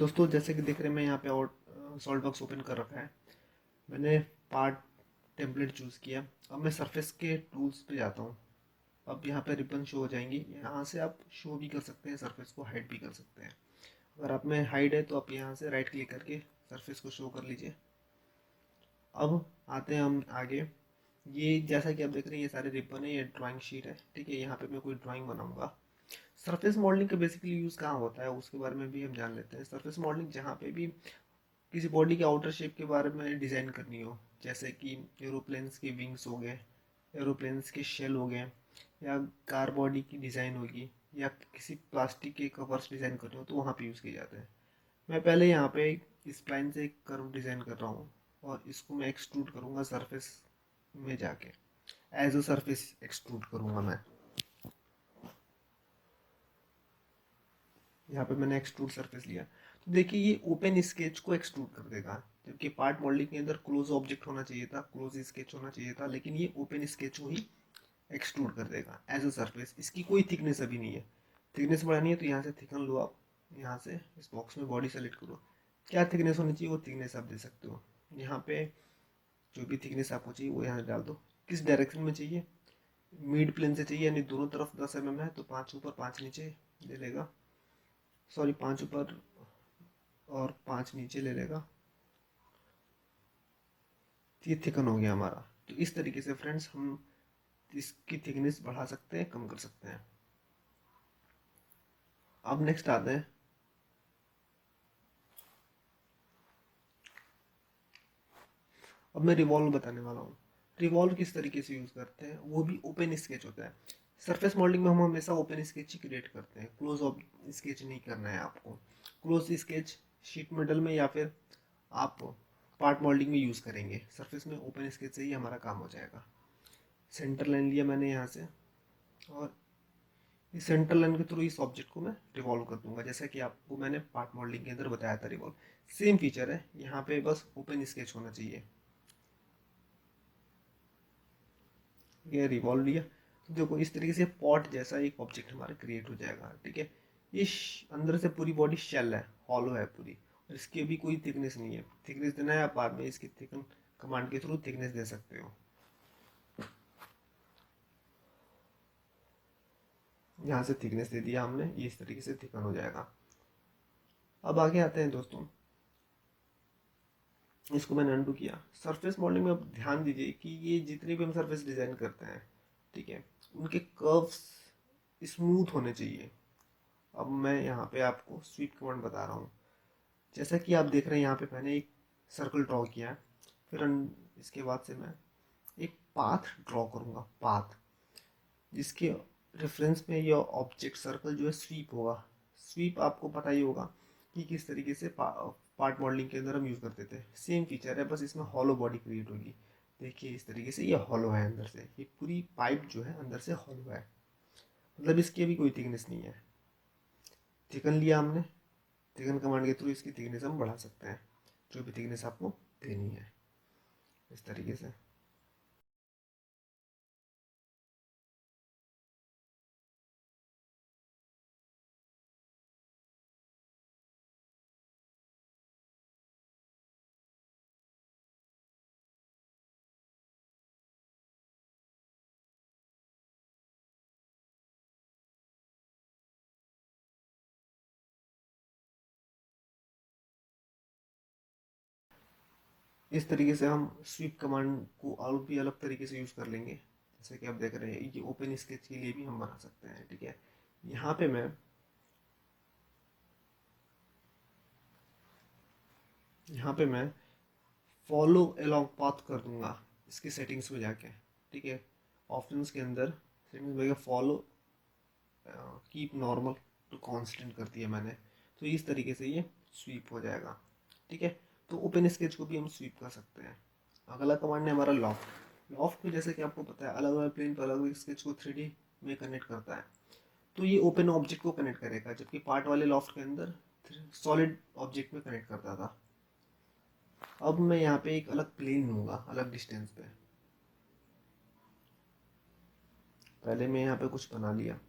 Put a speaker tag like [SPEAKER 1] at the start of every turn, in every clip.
[SPEAKER 1] दोस्तों जैसे कि दिख रहे हैं, मैं यहाँ पे और सॉल्ट बॉक्स ओपन कर रखा है। मैंने पार्ट टेम्पलेट चूज़ किया। अब मैं सरफेस के टूल्स पे जाता हूँ। अब यहाँ पे रिबन शो हो जाएंगी। यहाँ से आप शो भी कर सकते हैं, सरफेस को हाइड भी कर सकते हैं। अगर आप में हाइड है तो आप यहाँ से राइट क्लिक करके सरफेस को शो कर लीजिए। अब आते हैं हम आगे। ये जैसा कि आप देख रहे हैं, ये सारे रिबन है, ये ड्राइंग शीट है। ठीक है, यहाँ पे मैं कोई ड्राइंग बनाऊंगा। सरफेस मॉडलिंग का बेसिकली यूज़ कहाँ होता है उसके बारे में भी हम जान लेते हैं। सरफेस मॉडलिंग जहाँ पे भी किसी बॉडी के आउटर शेप के बारे में डिज़ाइन करनी हो, जैसे कि एरोप्लेन्स के विंग्स हो गए, एरोप्लेन्स के शेल हो गए, या कार बॉडी की डिज़ाइन होगी, या किसी प्लास्टिक के कवर्स डिज़ाइन करने हो, तो वहाँ पे यूज़ किए जाते हैं। मैं पहले यहाँ पे स्प्लाइन से एक कर्व डिज़ाइन कर रहा हूँ और इसको मैं एक्सट्रूड करूँगा सरफेस में जाके। एज अ सरफेस एक्सट्रूड करूँगा मैं। यहाँ पे मैंने एक्सट्रूड सरफेस लिया, तो देखिए ये ओपन स्केच को एक्सट्रूड कर देगा। जबकि पार्ट मॉडलिंग के अंदर क्लोज ऑब्जेक्ट होना चाहिए था, क्लोज स्केच होना चाहिए था, लेकिन ये ओपन स्केच को ही एक्सट्रूड कर देगा एज अ सरफेस। इसकी कोई थिकनेस अभी नहीं है। थिकनेस बढ़ानी है तो यहाँ से थिकन लो आप। यहाँ से इस बॉक्स में बॉडी सेलेक्ट करो, क्या थिकनेस होनी चाहिए वो थिकनेस आप दे सकते हो। यहाँ पे जो भी थिकनेस आपको चाहिए वो यहाँ डाल दो। किस डायरेक्शन में चाहिए, मिड प्लेन से चाहिए, यानी दोनों तरफ 10 mm है तो 5 ऊपर 5 नीचे ले लेगा। सॉरी, 5 ऊपर और 5 नीचे ले लेगा। तो ये थिकन हो गया हमारा। तो इस तरीके से फ्रेंड्स हम इसकी थिकनेस बढ़ा सकते हैं, कम कर सकते हैं। अब नेक्स्ट आते हैं, अब मैं रिवॉल्व बताने वाला हूँ। रिवॉल्व किस तरीके से यूज़ करते हैं, वो भी ओपन स्केच होता है। सरफेस मॉडलिंग में हम हमेशा ओपन स्केच ही क्रिएट करते हैं, क्लोज स्केच नहीं करना है आपको। क्लोज स्केच शीट मेटल में या फिर आप पार्ट मॉडलिंग में यूज़ करेंगे। सरफेस में ओपन स्केच से ही हमारा काम हो जाएगा। सेंटर लाइन लिया मैंने यहाँ से, और इस सेंटर लाइन के थ्रू इस ऑब्जेक्ट को मैं रिवॉल्व कर दूंगा, जैसा कि आपको मैंने पार्ट मॉडलिंग के अंदर बताया था रिवॉल्व। सेम फीचर है यहाँ पे, बस ओपन स्केच होना चाहिए। ये रिवॉल्व लिया तो देखो इस तरीके से पॉट जैसा एक ऑब्जेक्ट हमारा क्रिएट हो जाएगा। ठीक है, ये अंदर से पूरी बॉडी शेल है, हॉलो है पूरी, और इसकी भी कोई थिकनेस नहीं है। थिकनेस देना है आप बाद में इसकी थिकन कमांड के थ्रू थिकनेस दे सकते हो। यहाँ से थिकनेस दे दिया हमने, ये इस तरीके से थिकन हो जाएगा। अब आगे आते हैं दोस्तों, इसको मैंने अनडू किया। सरफेस मॉडलिंग में अब ध्यान दीजिए कि ये जितने भी हम सरफेस डिजाइन करते हैं, ठीक है, उनके कर्व्स स्मूथ होने चाहिए। अब मैं यहाँ पे आपको स्वीप कमांड बता रहा हूँ। जैसा कि आप देख रहे हैं यहाँ पे मैंने एक सर्कल ड्रॉ किया है। फिर इसके बाद से मैं एक पाथ ड्रॉ करूँगा, पाथ जिसके रेफरेंस में यह ऑब्जेक्ट सर्कल जो है स्वीप होगा। स्वीप आपको पता ही होगा कि किस तरीके से पार्ट मॉडलिंग के अंदर हम यूज़ करते थे। सेम फीचर है, बस इसमें हॉलो बॉडी क्रिएट होगी। देखिए इस तरीके से ये हॉलो है, अंदर से ये पूरी पाइप जो है अंदर से हॉलो है, मतलब इसकी अभी कोई थिकनेस नहीं है। थिकन लिया हमने, थिकन कमांड के थ्रू इसकी थिकनेस हम बढ़ा सकते हैं, जो भी थिकनेस आपको देनी है इस तरीके से। इस तरीके से हम स्वीप कमांड को और भी अलग तरीके से यूज़ कर लेंगे। जैसे कि आप देख रहे हैं, ये ओपन स्केच के लिए भी हम बना सकते हैं। ठीक है, यहाँ पे मैं यहाँ पे मैं फॉलो अलोंग पाथ कर दूंगा इसकी सेटिंग्स में जाके। ठीक है, ऑप्शंस के अंदर सेटिंग्स में follow keep normal to constant कर दिया मैंने, तो इस तरीके से ये स्वीप हो जाएगा। ठीक है, तो ओपन स्केच को भी हम स्वीप कर सकते हैं। अगला कमांड है हमारा लॉफ्ट। लॉफ्ट में जैसे कि आपको पता है, अलग अलग प्लेन पर अलग अलग स्केच को 3D में कनेक्ट करता है। तो ये ओपन ऑब्जेक्ट को कनेक्ट करेगा, जबकि पार्ट वाले लॉफ्ट के अंदर सॉलिड ऑब्जेक्ट में कनेक्ट करता था। अब मैं यहाँ पे एक अलग प्लेन लूंगा, अलग डिस्टेंस पे। पहले मैं यहाँ पे कुछ बना लिया,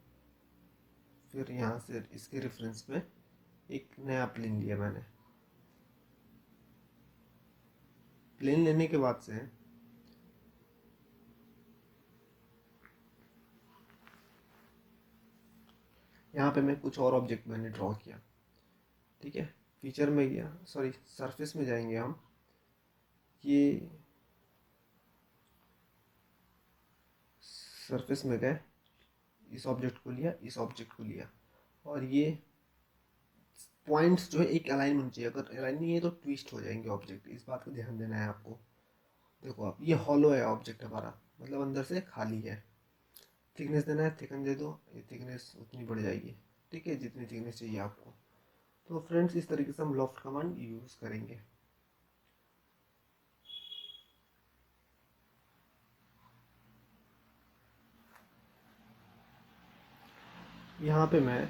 [SPEAKER 1] फिर यहाँ से इसके रेफरेंस पे एक नया प्लेन लिया मैंने। प्लेन लेने के बाद से यहाँ पे मैं कुछ और ऑब्जेक्ट मैंने ड्रॉ किया। ठीक है, फीचर में गया, सॉरी सरफेस में जाएंगे हम। ये सरफेस में गए, इस ऑब्जेक्ट को लिया, इस ऑब्जेक्ट को लिया, और ये पॉइंट्स जो है एक अलाइन होनी चाहिए। अगर अलाइन नहीं है तो ट्विस्ट हो जाएंगे ऑब्जेक्ट, इस बात का ध्यान देना है आपको। देखो आप, ये हॉलो है ऑब्जेक्ट हमारा, मतलब अंदर से खाली है। थिकनेस देना है, थिकन दे दो, ये थिकनेस उतनी बढ़ जाएगी। ठीक है, जितनी थिकनेस चाहिए आपको। तो फ्रेंड्स, इस तरीके से हम लॉफ्ट कमांड यूज़ करेंगे। यहाँ पे मैं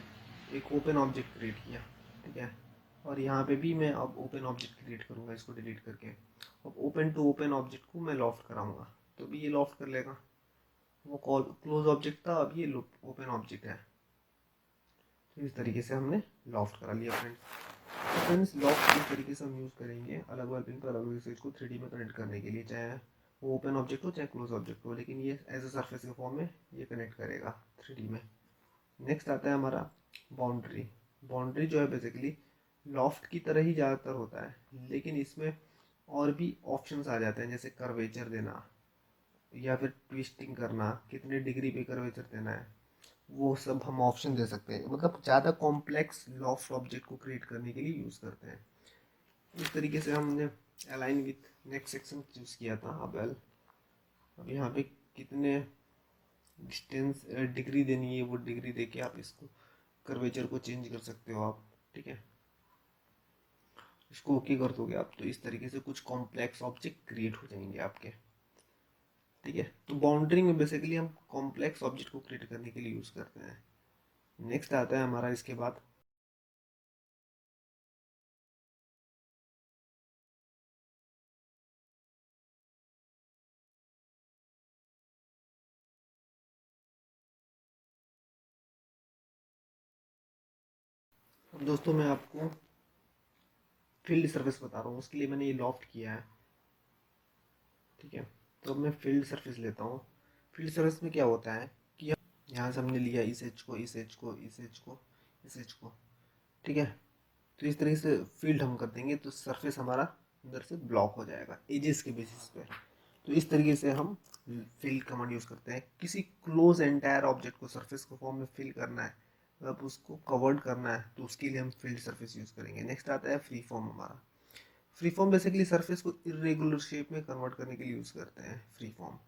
[SPEAKER 1] एक ओपन ऑब्जेक्ट क्रिएट किया। ठीक है, और यहाँ पे भी मैं अब ओपन ऑब्जेक्ट क्रिएट करूँगा, इसको डिलीट करके। अब ओपन टू ओपन ऑब्जेक्ट को मैं लॉफ्ट कराऊंगा, तो भी ये लॉफ्ट कर लेगा। वो कॉल क्लोज ऑब्जेक्ट था, अब ये ओपन ऑब्जेक्ट है। तो इस तरीके से हमने लॉफ्ट करा लिया फ्रेंड्स। तो फ्रेंड्स, लॉफ्ट इस तरीके से हम यूज़ करेंगे अलग अलग पिन पर अलग अलग स्विच को 3D में कनेक्ट करने के लिए, चाहे वो ओपन ऑब्जेक्ट हो चाहे क्लोज ऑब्जेक्ट हो, लेकिन ये एज ए सरफेस के फॉर्म में ये कनेक्ट करेगा 3D में। नेक्स्ट आता है हमारा बाउंड्री। बाउंड्री जो है बेसिकली लॉफ्ट की तरह ही ज़्यादातर होता है, लेकिन इसमें और भी ऑप्शंस आ जाते हैं, जैसे कर्वेचर देना या फिर ट्विस्टिंग करना, कितने डिग्री पे कर्वेचर देना है, वो सब हम ऑप्शन दे सकते हैं। मतलब ज़्यादा कॉम्प्लेक्स लॉफ्ट ऑब्जेक्ट को क्रिएट करने के लिए यूज़ करते हैं। इस तरीके से हमने align with next section choose किया था। अब यहाँ पे कितने डिस्टेंस डिग्री देनी है, वो डिग्री दे के आप इसको कर्वेचर को चेंज कर सकते हो आप। ठीक है, इसको ओके कर दोगे आप, तो इस तरीके से कुछ कॉम्प्लेक्स ऑब्जेक्ट क्रिएट हो जाएंगे आपके। ठीक है, तो बाउंड्री में बेसिकली हम कॉम्प्लेक्स ऑब्जेक्ट को क्रिएट करने के लिए यूज़ करते हैं। नेक्स्ट आता है हमारा इसके बाद अब दोस्तों, मैं आपको फील्ड सर्फेस बता रहा हूँ, उसके लिए मैंने ये लॉफ्ट किया है। ठीक है, तो अब मैं फील्ड सर्फेस लेता हूँ। फील्ड सर्फेस में क्या होता है कि यहाँ से हमने लिया इस एच को, इस एच को, इस एच को, इस एच को। ठीक है, तो इस तरीके से फील्ड हम कर देंगे तो सरफेस हमारा अंदर से ब्लॉक हो जाएगा एजेस के बेसिस पे। तो इस तरीके से हम फील्ड कमांड यूज़ करते हैं। किसी क्लोज एंटायर ऑब्जेक्ट को सरफेस को फॉर्म में फिल करना है, मतलब उसको कवर्ड करना है, तो उसके लिए हम फील्ड सरफेस यूज़ करेंगे। नेक्स्ट आता है फ्री फॉर्म हमारा। फ्री फॉर्म बेसिकली सरफेस को इरेगुलर शेप में कन्वर्ट करने के लिए यूज़ करते हैं फ्री फॉर्म।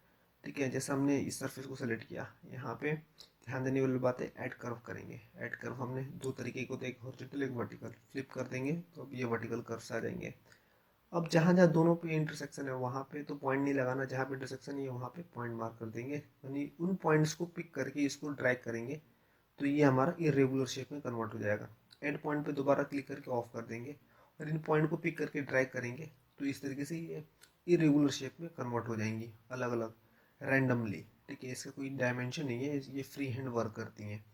[SPEAKER 1] ठीक है, जैसे हमने इस सरफेस को सेलेक्ट किया, यहाँ पे ध्यान देने वाली बात है, ऐड कर्व करेंगे। ऐड कर्व हमने दो तरीके को, एक हॉरिजॉन्टल एक वर्टिकल। फ्लिप कर देंगे तो अब ये वर्टिकल कर्व्स आ जाएंगे। अब जहाँ जहाँ दोनों पे इंटरसेक्शन है वहाँ पे तो पॉइंट नहीं लगाना, जहाँ पे इंटरसेक्शन है वहाँ पे पॉइंट मार्क कर देंगे, यानी उन पॉइंट्स को पिक करके इसको ड्रैग करेंगे, तो ये हमारा इरेगुलर शेप में कन्वर्ट हो जाएगा। एड पॉइंट पे दोबारा क्लिक करके ऑफ कर देंगे और इन पॉइंट को पिक करके ड्रैग करेंगे, तो इस तरीके से ये इरेगुलर शेप में कन्वर्ट हो जाएंगी अलग अलग रैंडमली। ठीक है, इसका कोई डायमेंशन नहीं है, ये फ्री हैंड वर्क करती हैं।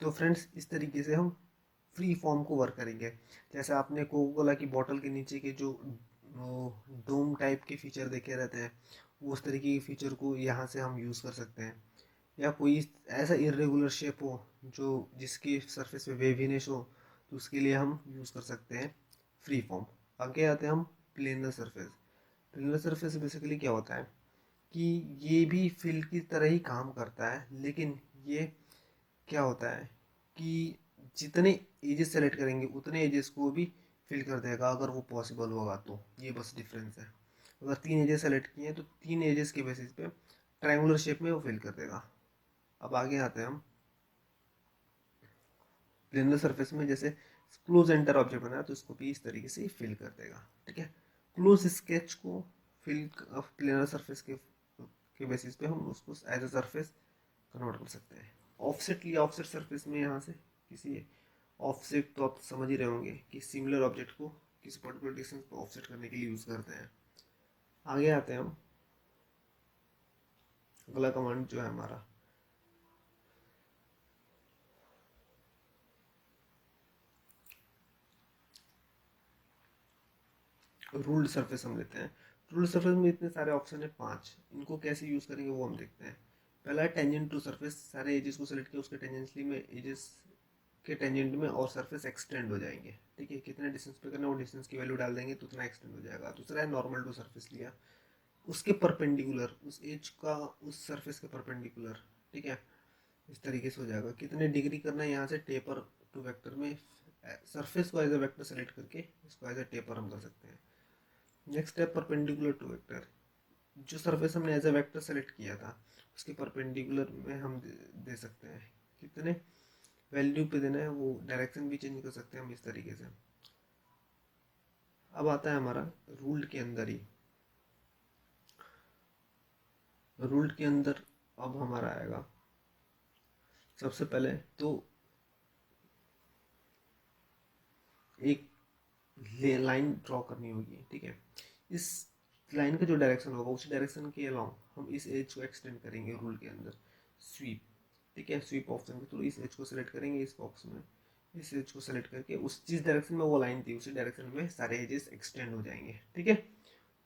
[SPEAKER 1] तो फ्रेंड्स, इस तरीके से हम फ्री फॉर्म को वर्क करेंगे। जैसे आपने कोको कोला की बॉटल के नीचे के जो डोम टाइप के फीचर देखे रहते हैं, वो उस तरीके के फीचर को यहाँ से हम यूज़ कर सकते हैं। या कोई ऐसा इरेगुलर शेप हो जो जिसकी सरफेस पे वेवीनेस हो, तो उसके लिए हम यूज़ कर सकते हैं फ्री फॉर्म। आगे आते हैं हम planar surface. Planar surface basically क्या होता है कि ये भी फिल की तरह ही काम करता है, लेकिन ये क्या होता है कि जितने एजेस सेलेक्ट करेंगे उतने एजेस को भी फिल कर देगा, अगर वो पॉसिबल होगा तो। ये बस डिफरेंस है। अगर तीन एजेस सेलेक्ट किए हैं तो तीन एजेस के बेसिस पे ट्रायंगुलर शेप में वो फिल कर देगा। अब आगे आते हैं हम प्लेनर सरफेस में। जैसे क्लोज एंटर ऑब्जेक्ट बनाया तो इसको भी इस तरीके से फिल कर देगा। ठीक है, क्लोज स्केच को फिल प्लेनर सरफेस के बेसिस पे हम उसको एज ए सरफेस कन्वर्ट कर सकते हैं। ऑफसेट लिया, ऑफसेट सरफेस में यहाँ से किसी ऑफसेट, तो आप समझ ही रहे होंगे कि सिमिलर ऑब्जेक्ट को किसी पर्टिकुलर डिस्टेंस पर ऑफसेट करने के लिए यूज़ करते हैं। आगे आते हैं हम, अगला कमांड जो है हमारा रूल्ड सरफेस हम लेते हैं। रूल्ड सरफेस में इतने सारे ऑप्शन है, 5। इनको कैसे यूज़ करेंगे वो हम देखते हैं। पहला है टेंजेंट टू सरफेस। सारे एजेस को सेलेक्ट किया, उसके टेंजेंटली में एजेस के टेंजेंट में और सरफेस एक्सटेंड हो जाएंगे। ठीक है, कितने डिस्टेंस पे करना है वो डिस्टेंस की वैल्यू डाल देंगे तो उतना एक्सटेंड हो जाएगा। दूसरा है नॉर्मल टू सरफेस लिया, उसके परपेंडिकुलर, उस एज का उस सरफेस के परपेंडिकुलर। ठीक है, इस तरीके से हो जाएगा। कितने डिग्री करना है, यहाँ से टेपर टू वेक्टर में सरफेस को एज ए वेक्टर सेलेक्ट करके इसको एज ए टेपर हम कर सकते हैं। नेक्स्ट है परपेंडिकुलर टू वेक्टर। जो सरफेस हमने एज ए वेक्टर सेलेक्ट किया था उसके परपेंडिकुलर में हम दे सकते हैं। कितने वैल्यू पे देना है, वो डायरेक्शन भी चेंज कर सकते हैं हम इस तरीके से। अब आता है हमारा रूल्ड के अंदर ही, रूल्ड के अंदर अब हमारा आएगा सबसे पहले तो एक लाइन ड्रॉ करनी होगी। ठीक है, इस लाइन का जो डायरेक्शन होगा उसी डायरेक्शन के अलाउ हम इस एज को एक्सटेंड करेंगे रूल के अंदर। स्वीप, ठीक है, स्वीप ऑप्शन के थ्रू इस एज को सेलेक्ट करेंगे, इस बॉक्स में इस एज को सेलेक्ट करके उस जिस डायरेक्शन में वो लाइन थी उसी डायरेक्शन में सारे एजेस एक्सटेंड हो जाएंगे। ठीक है,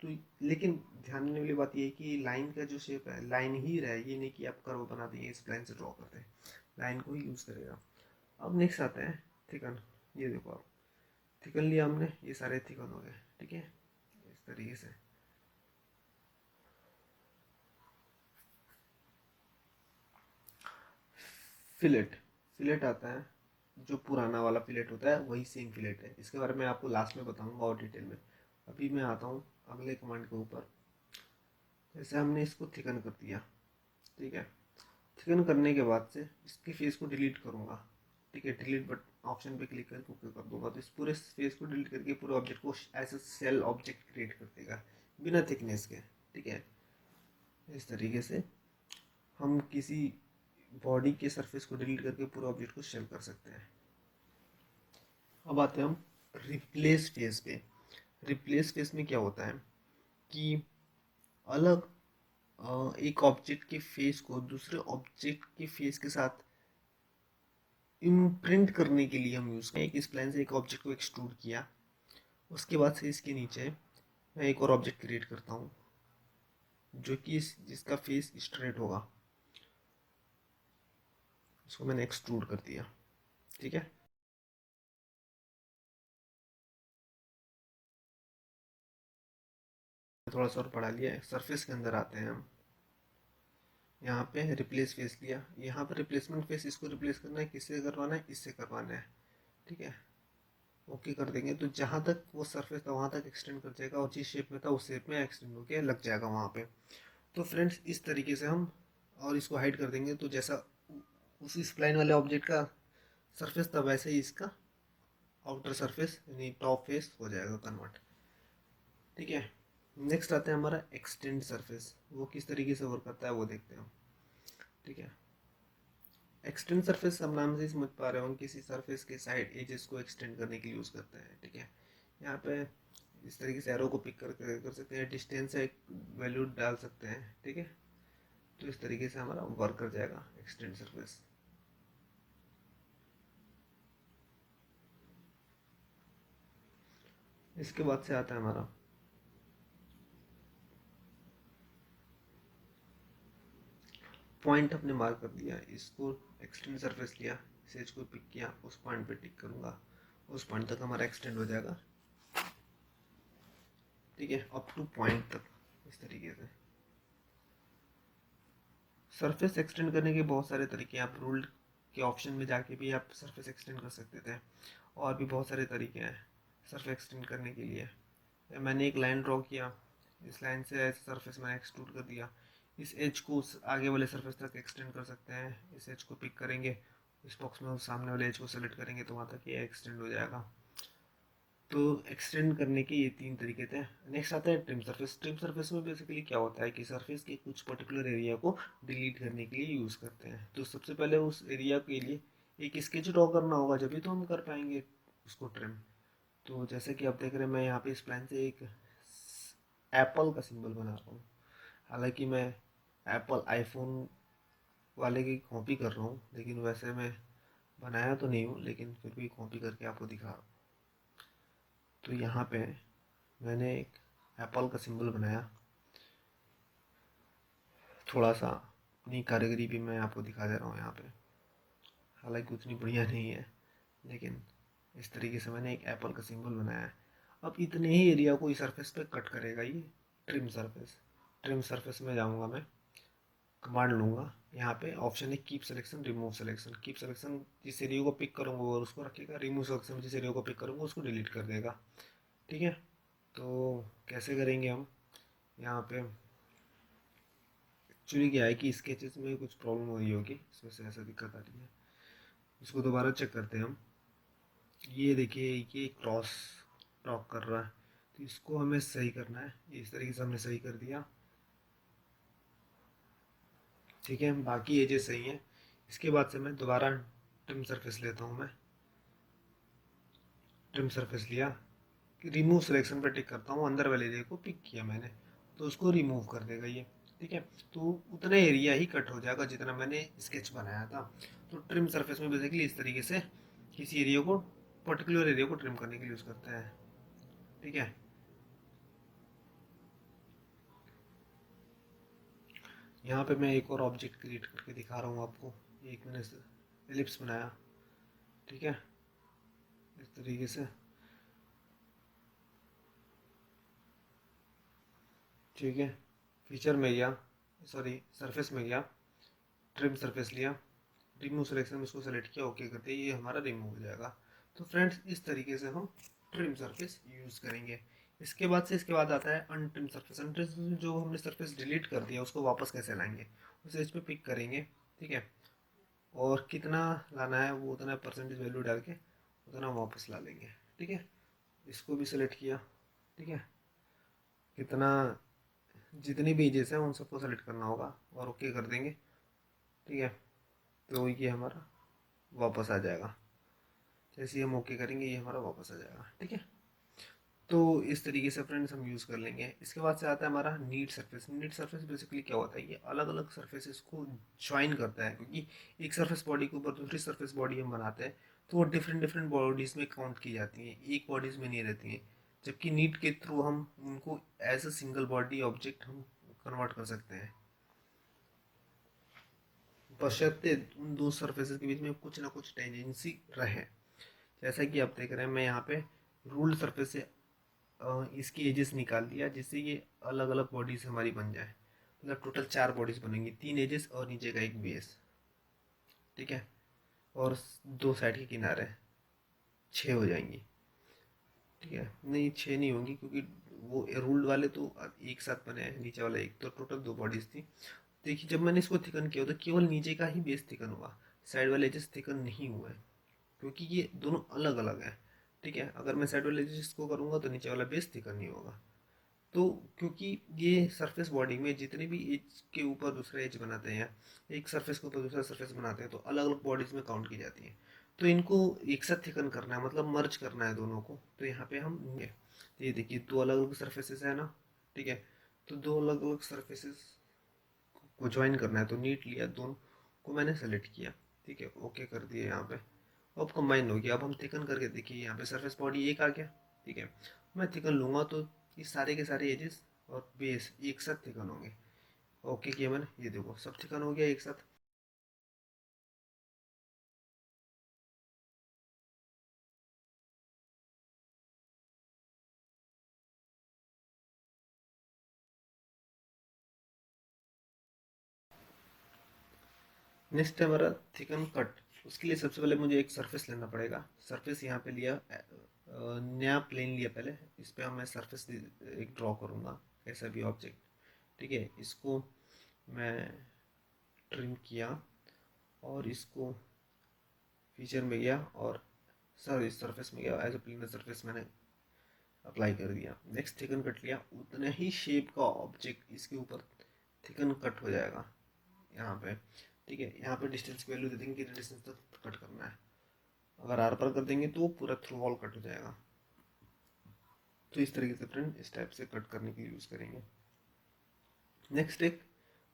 [SPEAKER 1] तो लेकिन ध्यान देने वाली बात ये है कि लाइन का जो शेप है लाइन ही रहे, ये नहीं कि आप कर्व बना देंगे इस लाइन से ड्रॉ करते हैं, लाइन को ही यूज़ करेगा। अब नेक्स्ट आता है थिकन। ये देखो आप, थिकन लिया हमने, ये सारे थिकन हो गए। ठीक है, इस तरीके से। फिलेट, फिलेट आता है, जो पुराना वाला फिलेट होता है वही सेम फिलेट है। इसके बारे में आपको लास्ट में बताऊंगा और डिटेल में। अभी मैं आता हूँ अगले कमांड के ऊपर। जैसे हमने इसको थिकन कर दिया, ठीक है, थिकन करने के बाद से इसके फेस को डिलीट करूँगा। ठीक है, डिलीट बट ऑप्शन पे क्लिक करके ओके कर दूंगा तो इस पूरे फेस को डिलीट करके पूरे ऑब्जेक्ट को as a cell object create कर देगा बिना थिकनेस के। ठीक है, इस तरीके से हम किसी बॉडी के सरफेस को डिलीट करके पूरे ऑब्जेक्ट को शेल कर सकते हैं। अब आते हैं हम रिप्लेस फेस पे। रिप्लेस फेस में क्या होता है कि अलग एक ऑब्जेक्ट के फेस को दूसरे ऑब्जेक्ट के फेस के साथ इम्प्रिंट करने के लिए हम यूज़ करें। एक स्प्लाइन से एक ऑब्जेक्ट को एक्सट्रूड किया, उसके बाद से इसके नीचे मैं एक और ऑब्जेक्ट क्रिएट करता हूँ जो कि जिसका फेस स्ट्रेट होगा, इसको मैंने एक्सट्रूड कर दिया। ठीक है, थोड़ा सा और बढ़ा लिया। सरफेस के अंदर आते हैं हम, यहाँ पे रिप्लेस फेस लिया, यहाँ पे रिप्लेसमेंट फेस, इसको रिप्लेस करना है, किससे करवाना है, इससे करवाना है। ठीक है, ओके कर देंगे तो जहाँ तक वो सरफेस था वहाँ तक एक्सटेंड कर जाएगा और जिस शेप में था उस शेप में एक्सटेंड होकर लग जाएगा वहाँ पे। तो फ्रेंड्स इस तरीके से हम, और इसको हाइड कर देंगे तो जैसा उस स्प्लाइन वाले ऑब्जेक्ट का सरफेस था वैसे ही इसका आउटर सरफेस यानी टॉप फेस हो जाएगा कन्वर्ट। ठीक है, नेक्स्ट आता है हमारा एक्सटेंड सरफेस। वो किस तरीके से वर्क करता है वो देखते हैं हम। ठीक है, एक्सटेंड सरफेस हम नाम से ही समझ पा रहे हो, हम किसी सरफेस के साइड एजेस को एक्सटेंड करने के लिए यूज़ करते हैं। ठीक है, यहाँ पे इस तरीके से एरो को पिक कर सकते हैं, डिस्टेंस से एक वैल्यू डाल सकते हैं। ठीक है, तो इस तरीके से हमारा वर्क कर जाएगा एक्सटेंड सरफेस। इसके बाद से आता है हमारा पॉइंट। हमने मार्क कर दिया, इसको एक्सटेंड सरफेस लिया, इस एज को पिक किया, उस पॉइंट पे टिक करूंगा, उस पॉइंट तक हमारा एक्सटेंड हो जाएगा। ठीक है, अप टू पॉइंट तक इस तरीके से। सरफेस एक्सटेंड करने के बहुत सारे तरीके हैं, आप रूल्ड के ऑप्शन में जाके भी आप सरफेस एक्सटेंड कर सकते थे, और भी बहुत सारे तरीके हैं सरफेस एक्सटेंड करने के लिए। मैंने एक लाइन ड्रॉ किया, इस लाइन से ऐसे सरफेस मैंने एक्सट्रूड कर दिया, इस एज को उस आगे वाले सरफेस तक एक्सटेंड कर सकते हैं। इस एज को पिक करेंगे, इस बॉक्स में उस सामने वाले एज को सेलेक्ट करेंगे तो वहाँ तक ये एक्सटेंड हो जाएगा। तो एक्सटेंड करने के ये 3 तरीके थे। नेक्स्ट आता है ट्रिम सरफेस। ट्रिम सरफेस में बेसिकली क्या होता है कि सरफेस के कुछ पर्टिकुलर एरिया को डिलीट करने के लिए यूज़ करते हैं। तो सबसे पहले उस एरिया के लिए एक स्केच ड्रॉ करना होगा, जब भी तो हम कर पाएंगे उसको ट्रिम। तो जैसे कि आप देख रहे हैं मैं यहाँ पे इस प्लान से एक एप्पल का सिंबल बना रहा हूँ। हालांकि मैं एप्पल आईफोन वाले की कॉपी कर रहा हूँ, लेकिन वैसे मैं बनाया तो नहीं हूँ, लेकिन फिर भी कॉपी करके आपको दिखा रहा हूँ। तो यहाँ पे मैंने एक एप्पल का सिंबल बनाया, थोड़ा सा अपनी कारीगरी भी मैं आपको दिखा दे रहा हूँ यहाँ पे, हालांकि उतनी बढ़िया नहीं है, लेकिन इस तरीके से मैंने एक एप्पल का सिंबल बनाया है। अब इतने ही एरिया को इस सरफेस पे कट करेगा ये ट्रिम सरफेस। ट्रिम सरफेस में जाऊँगा मैं, कमांड लूँगा, यहाँ पे ऑप्शन है keep selection, remove selection. Keep selection जिस एरिया को पिक करूँगा और उसको रखेगा, रिमूव सिलेक्शन जिस एरिया को पिक करूँगा उसको डिलीट कर देगा। ठीक है, तो कैसे करेंगे हम यहाँ पे? एक्चुअली क्या है कि स्केचेस में कुछ प्रॉब्लम हो रही होगी, इसमें से ऐसा दिक्कत आ रही है। इसको दोबारा चेक करते हैं हम। ये देखिए, ये क्रॉस टॉक कर रहा है, तो इसको हमें सही करना है। इस तरीके से हमने सही कर दिया। ठीक है, बाकी एजेस सही हैं। इसके बाद से मैं दोबारा ट्रिम सरफेस लेता हूँ। मैं ट्रिम सरफेस लिया, रिमूव सिलेक्शन पर टिक करता हूँ, अंदर वाले एरिया को पिक किया मैंने, तो उसको रिमूव कर देगा ये। ठीक है, तो उतना एरिया ही कट हो जाएगा जितना मैंने स्केच बनाया था। तो ट्रिम सरफेस में बेसिकली इस तरीके से किसी एरिया को, पर्टिकुलर एरिया को ट्रिम करने के लिए यूज़ करते हैं। ठीक है, यहाँ पे मैं एक और ऑब्जेक्ट क्रिएट करके दिखा रहा हूँ आपको। एक मैंने एलिप्स बनाया। ठीक है, इस तरीके से। ठीक है, फीचर में गया, सॉरी सरफेस में गया, ट्रिम सरफेस लिया, रिमूव सिलेक्शन में इसको सेलेक्ट किया, ओके करते ही ये हमारा रिमूव हो जाएगा। तो फ्रेंड्स, इस तरीके से हम ट्रिम सरफेस यूज़ करेंगे। इसके बाद आता है अनट्रिम सरफेस। अनट्रिम, जो हमने सरफेस डिलीट कर दिया उसको वापस कैसे लाएंगे, उसे इस पर पिक करेंगे। ठीक है, और कितना लाना है वो उतना परसेंटेज वैल्यू डाल के उतना वापस ला लेंगे। ठीक है, इसको भी सिलेक्ट किया। ठीक है, कितना, जितनी भी एजेस हैं उन सबको सेलेक्ट करना होगा और ओके कर देंगे। ठीक है, तो ये हमारा वापस आ जाएगा। जैसे ही हम ओके करेंगे ये हमारा वापस आ जाएगा। ठीक है, तो इस तरीके से फ्रेंड्स हम यूज़ कर लेंगे। इसके बाद से आता है हमारा neat surface. Neat surface basically क्या होता है, ये अलग अलग सरफेसेस को ज्वाइन करता है, क्योंकि एक सरफेस बॉडी के ऊपर दूसरी सरफेस बॉडी हम बनाते हैं तो वो डिफरेंट डिफरेंट बॉडीज़ में काउंट की जाती हैं, एक बॉडीज़ में नहीं रहती हैं। जबकि नीट के थ्रू हम उनको as a single body object हम कन्वर्ट कर सकते हैं, बशर्ते उन दो सरफेसेस के बीच में कुछ ना कुछ टेंजेंसी रहे। जैसा कि आप देख रहे हैं, मैं यहाँ पे रूल्ड सरफेस से इसकी एजेस निकाल दिया जिससे ये अलग अलग बॉडीज हमारी बन जाए। मतलब टोटल 4 बॉडीज बनेंगी, 3 एजेस और नीचे का एक बेस। ठीक है, और दो साइड के किनारे 6 हो जाएंगी। ठीक है, नहीं 6 नहीं होंगी, क्योंकि वो रूल्ड वाले तो एक साथ बने हैं, नीचे वाला एक, तो टोटल 2 बॉडीज थी। देखिए, जब मैंने इसको थिकन किया तो केवल नीचे का ही बेस थिकन हुआ, साइड वाले एजेस थिकन नहीं हुए, क्योंकि ये दोनों अलग अलग हैं। ठीक है, अगर मैं साइड वाले एजेस को करूँगा तो नीचे वाला बेस थिकन नहीं होगा। तो क्योंकि ये सरफेस बॉडी में जितने भी एज के ऊपर दूसरा एज बनाते हैं, एक सरफेस के ऊपर दूसरा सरफेस बनाते हैं, तो अलग अलग बॉडीज में काउंट की जाती है। तो इनको एक साथ थिकन करना है, मतलब मर्ज करना है दोनों को। तो यहाँ पे हम ये देखिए, दो अलग अलग सरफेसेस है ना। ठीक है, तो दो अलग अलग सरफेसेस को ज्वाइन करना है, तो नीट लिया, दोनों को मैंने सेलेक्ट किया। ठीक है, ओके कर दिया यहाँ पे। अब कंबाइन हो गया। अब हम थिकन करके देखिए, यहाँ पे सरफेस बॉडी एक आ गया। ठीक है, मैं थिकन लूँगा तो ये सारे के सारे एजेस और बेस एक साथ थिकन होंगे। ओके किया मैंने, ये देखो सब थिकन हो गया एक साथ। नेक्स्ट है हमारा थिकन कट। उसके लिए सबसे पहले मुझे एक सरफेस लेना पड़ेगा। सरफेस यहाँ पे लिया, नया प्लेन लिया पहले। इस पे मैं सरफेस एक ड्रॉ करूँगा, ऐसा भी ऑब्जेक्ट। ठीक है, इसको मैं ट्रिम किया और इसको फीचर में गया और सर इस सरफेस में गया, एज अ प्लेन सरफेस मैंने अप्लाई कर दिया। नेक्स्ट थिकन कट लिया, उतने ही शेप का ऑब्जेक्ट इसके ऊपर थिकन कट हो जाएगा यहाँ पे। ठीक है, यहाँ पे डिस्टेंस की वैल्यू दे देंगे, कितने डिस्टेंस तक कट करना है। अगर आर पर कर देंगे तो वो पूरा थ्रू वॉल कट हो जाएगा। तो इस तरीके से फ्रेंड इस टाइप से कट करने के लिए यूज़ करेंगे। नेक्स्ट एक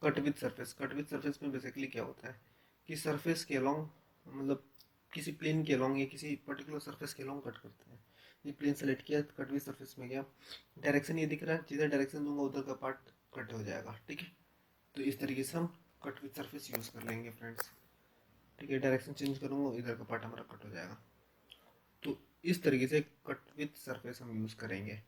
[SPEAKER 1] cut with surface. Cut with surface में बेसिकली क्या होता है कि सरफेस के अलॉन्ग, मतलब किसी प्लेन के अलॉन्ग या किसी पर्टिकुलर सरफेस के अलॉन्ग कट करते हैं। ये प्लेन सेलेक्ट किया, कट विद सरफेस में गया, डायरेक्शन ये दिख रहा है, जिधर डायरेक्शन दूंगा उधर का पार्ट कट हो जाएगा। ठीक है, तो इस तरीके से हम कट विद सरफेस यूज़ कर लेंगे फ्रेंड्स। ठीक है, डायरेक्शन चेंज करूँगा, इधर का पार्ट हमारा कट हो जाएगा। तो इस तरीके से कट विद सरफेस हम यूज़ करेंगे।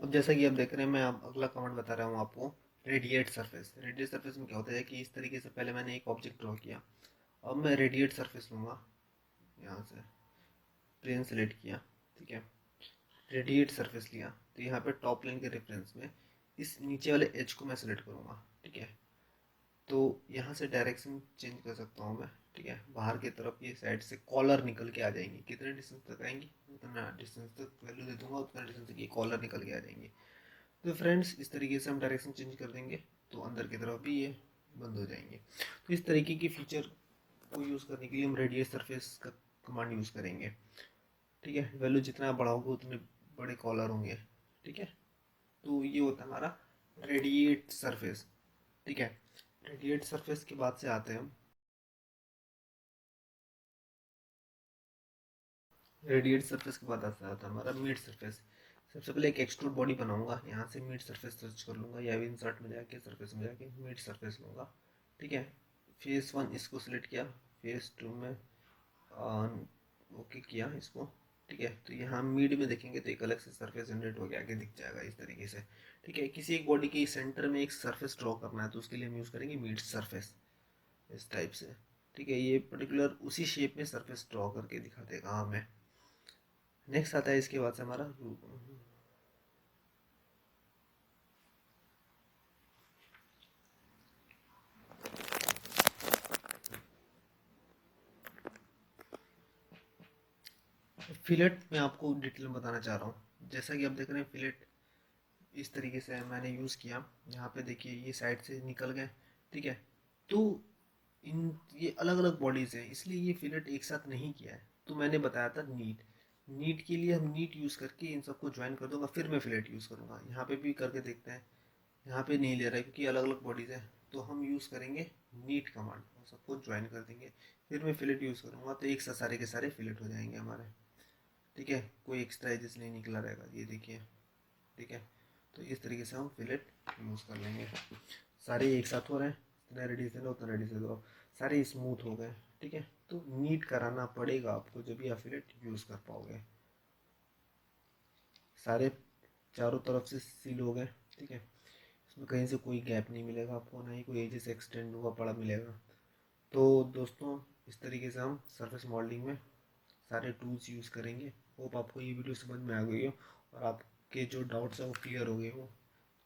[SPEAKER 1] अब जैसा कि आप देख रहे हैं, मैं अब अगला कमांड बता रहा हूँ आपको, रेडिएट सरफेस। रेडिएट सरफेस में क्या होता है कि इस तरीके से पहले मैंने एक ऑब्जेक्ट ड्रॉ किया, अब मैं रेडिएट सरफेस लूँगा, यहाँ से प्लेन सेलेक्ट किया। ठीक है, रेडिएट सरफेस लिया, तो यहाँ पे टॉप लाइन के रेफरेंस में इस नीचे वाले एज को मैं सेलेक्ट करूँगा। ठीक है, तो यहाँ से डायरेक्शन चेंज कर सकता हूँ मैं। ठीक है, बाहर की तरफ ये साइड से कॉलर निकल के आ जाएंगी, कितने डिस्टेंस तक आएंगी, उतना डिस्टेंस तक वैल्यू दे दूंगा, उतना डिस्टेंस तक ये कॉलर निकल के आ जाएंगे। तो फ्रेंड्स इस तरीके से हम डायरेक्शन चेंज कर देंगे, तो अंदर की तरफ भी ये बंद हो जाएंगे। तो इस तरीके की फीचर को यूज़ करने के लिए हम रेडियस सरफेस का कमांड यूज़ करेंगे। ठीक है, वैल्यू जितना आप बढ़ाओगे उतने बड़े कॉलर होंगे। ठीक है, तो ये होता है हमारा रेडिएट सरफेस। ठीक है, रेडिएट सरफेस के बाद से आते हैं हम रेडिएट सरफेस के बाद आता है हमारा मिड सरफेस। सबसे पहले एक एक्सट्रूड बॉडी बनाऊंगा, यहाँ से मिड सरफेस सर्च कर लूँगा, या भी इंसर्ट में जाके सरफेस में जाके मिड सरफेस लूँगा। ठीक है, फेस 1 इसको सिलेक्ट किया, फेस 2 में ओके किया इसको। ठीक है, तो यहाँ मिड में देखेंगे तो एक अलग से सरफेस जनरेट हो गया, आगे दिख जाएगा इस तरीके से। ठीक है, किसी एक बॉडी के सेंटर में एक सरफेस ड्रॉ करना है, तो उसके लिए हम यूज़ करेंगे मिड सरफेस, इस टाइप से। ठीक है, ये पर्टिकुलर उसी शेप में सरफेस ड्रॉ करके दिखा देगा हमें। नेक्स्ट आता है इसके बाद से हमारा फिलेट। मैं आपको डिटेल में बताना चाह रहा हूँ, जैसा कि आप देख रहे हैं फिलेट इस तरीके से मैंने यूज़ किया। यहाँ पे देखिए ये साइड से निकल गए। ठीक है, तो इन ये अलग अलग बॉडीज़ हैं, इसलिए ये फिलेट एक साथ नहीं किया है। तो मैंने बताया था नीट, नीट के लिए हम नीट यूज़ करके इन सबको ज्वाइन कर दूंगा, फिर मैं फिलेट यूज़ करूँगा। यहाँ पे भी करके देखते हैं, यहाँ पे नहीं ले रहा है क्योंकि अलग अलग बॉडीज़ हैं, तो हम यूज़ करेंगे नीट कमांड और सबको ज्वाइन कर देंगे, फिर मैं फिलेट यूज़ करूँगा, तो एक साथ सारे के सारे फिलेट हो जाएंगे हमारे। ठीक है, कोई एक्स्ट्रा एजेस नहीं निकला रहेगा, ये देखिए। ठीक है, तो इस तरीके से हम फिलेट यूज़ कर लेंगे। सारे एक साथ हो रहे हैं, इतना रेडी से लो उतना रेडी से लो, सारे स्मूथ हो गए। ठीक है, तो नीट कराना पड़ेगा आपको जब भी आप फिलेट यूज़ कर पाओगे। सारे चारों तरफ से सील हो गए। ठीक है, इसमें कहीं से कोई गैप नहीं मिलेगा आपको, ना ही कोई एजेस एक्सटेंड हुआ पड़ा मिलेगा। तो दोस्तों इस तरीके से हम सरफेस मॉडलिंग में सारे टूल्स यूज़ करेंगे। होप आपको ये वीडियो समझ में आ गई हो और आपके जो डाउट्स हैं वो क्लियर हो गए हो।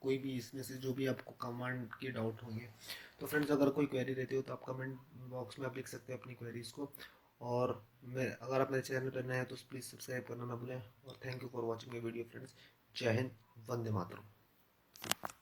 [SPEAKER 1] कोई भी इसमें से जो भी आपको कमांड के डाउट होंगे, तो फ्रेंड्स अगर कोई क्वेरी रहती हो तो आप कमेंट बॉक्स में आप लिख सकते हैं अपनी क्वेरीज को। और मैं अगर आप मेरे चैनल पर नए हैं तो प्लीज़ सब्सक्राइब करना ना भूलें। और thank you for watching my video friends. जय हिंद, वंदे मातरम।